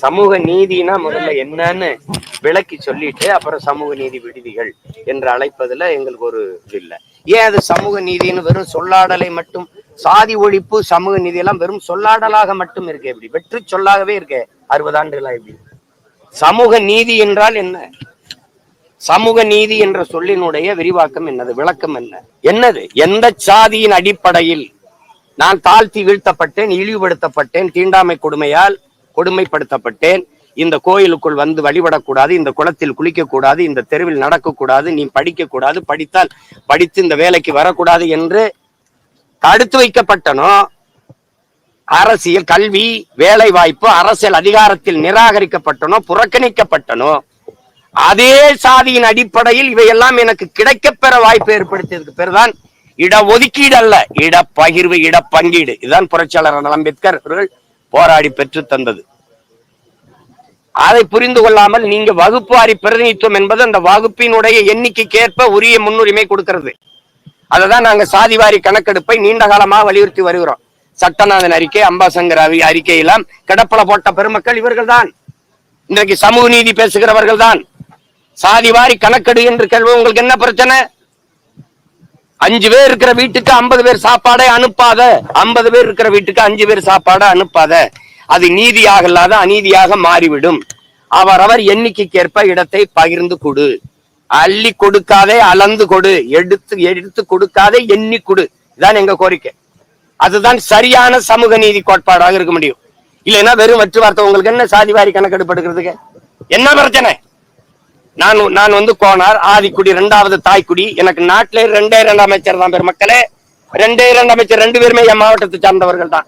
சமூக நீதினா முதல்ல என்னன்னு விளக்கி சொல்லிட்டு அப்புறம் சமூக நீதி விடுதிகள் என்று அழைப்பதுல எங்களுக்கு ஒரு இது இல்லை. ஏன் அது சமூக நீதினு வெறும் சொல்லாடலை மட்டும், சாதி ஒழிப்பு சமூக நீதி எல்லாம் வெறும் சொல்லாடலாக மட்டும் இருக்கு, எப்படி வெற்றி சொல்லாகவே இருக்கு 60 ஆண்டுகளா எப்படி? சமூக நீதி என்றால் என்ன? சமூக நீதி என்ற சொல்லினுடைய விரிவாக்கம் என்னது, விளக்கம் என்ன? என்னது? எந்த சாதியின் அடிப்படையில் நான் தாழ்த்தி வீழ்த்தப்பட்டேன், இழிவுபடுத்தப்பட்டேன், தீண்டாமை கொடுமையால் கொடுமைப்படுத்தப்பட்டேன், இந்த கோயிலுக்குள் வந்து வழிபடக்கூடாது, இந்த குளத்தில் குளிக்க கூடாது, இந்த தெருவில் நடக்கக்கூடாது, நீ படிக்க கூடாது, படித்தால் படித்து இந்த வேலைக்கு வரக்கூடாது என்று தடுத்து வைக்கப்பட்டனோ, அரசியல், கல்வி, வேலை வாய்ப்பு, அரசியல் அதிகாரத்தில் நிராகரிக்கப்பட்டனோ, புறக்கணிக்கப்பட்டனோ, அதே சாதியின் அடிப்படையில் இவையெல்லாம் எனக்கு கிடைக்கப்பெற வாய்ப்பு ஏற்படுத்தியதுக்கு பேர்தான் இடஒதுக்கீடு அல்ல, இடப்பகிர்வு, இடப்பங்கீடு. இதுதான் புரட்சியாளர் அம்பேத்கர் அவர்கள் போராடி பெற்று தந்தது. அதை புரிந்து கொள்ளாமல் நீங்க வகுப்பு வாரி பிரதிநிதித்துவம் என்பது அந்த வகுப்பினுடைய எண்ணிக்கைக்கு ஏற்ப உரிய முன்னுரிமை கொடுக்கிறது. அததான் நாங்க சாதிவாரி கணக்கெடுப்பை நீண்ட காலமாக வலியுறுத்தி வருகிறோம். சட்டநாதன் அறிக்கை, அம்பாசங்கர் அறிக்கையெல்லாம் கிடப்பல போட்ட பெருமக்கள் இவர்கள் தான். இன்றைக்கு சமூக நீதி பேசுகிறவர்கள் தான். சாதிவாரி கணக்கெடு என்று கேள்வி, உங்களுக்கு என்ன பிரச்சனை? 5 பேர் இருக்கிற வீட்டுக்கு 50 பேர் சாப்பாடை அனுப்பாத, 50 பேர் இருக்கிற வீட்டுக்கு 5 பேர் சாப்பாடை அனுப்பாத, அது நீதியாக இல்லாத அநீதியாக மாறிவிடும். அவரவர் எண்ணிக்கைக்கு ஏற்ப இடத்தை பகிர்ந்து கொடு, அள்ளி கொடுக்காதே அளந்து கொடு, எடுத்து கொடுக்காதே எண்ணி கொடு. இதான் எங்க கோரிக்கை. அதுதான் சரியான சமூக நீதி கோட்பாடாக இருக்க முடியும். இல்லைன்னா வெறும் வற்று வார்த்தை. உங்களுக்கு என்ன சாதிவாரி கணக்கெடுப்படுக்கிறதுக்கு என்ன பிரச்சனை? நான் வந்து கோனார், ஆதிக்குடி, 2வது தாய்க்குடி. எனக்கு நாட்டிலே 2 அமைச்சர் தான் பெருமக்களே, 2 அமைச்சர் 2 பேருமே என் மாவட்டத்தை சார்ந்தவர்கள் தான்.